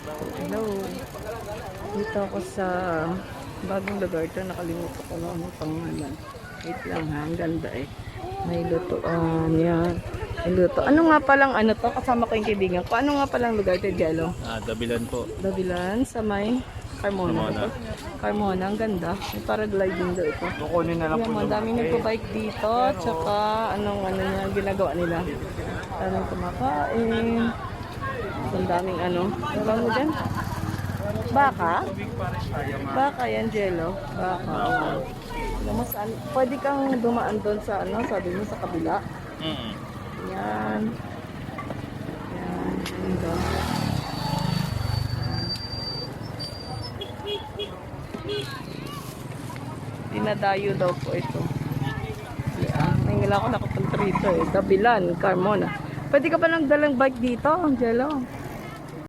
Hello. Dito ako sa bagong lugar ito. Nakalimutan ko na ano pangalan. Wait lang ha. Ang ganda eh. May lutoan. Yan. May luto. Ano nga palang ano to? Kasama ko yung kaibigan ko. Ano nga palang lugar ito, Jello? Dabilan po. Dabilan sa may Carmona. Carmona. Carmona. Ang ganda. May paragliding daw ito. Kukunin na lang Yan, po ang daming nagpo-bike dito. Tsaka anong ano niya ginagawa nila. Daming kumakain. Ang daming ano. Alam mo dyan? Baka? Baka yan, Jello. Baka. Alam mo saan? Pwede kang dumaan doon sa ano, sabi mo sa kabila. Yan. Yan. Ganda. Dinadayo daw po ito. Ngayon lang ako nakapunta rito eh. Dabilan, Carmona. Pwede ka pa nang dalang bike dito, Jello.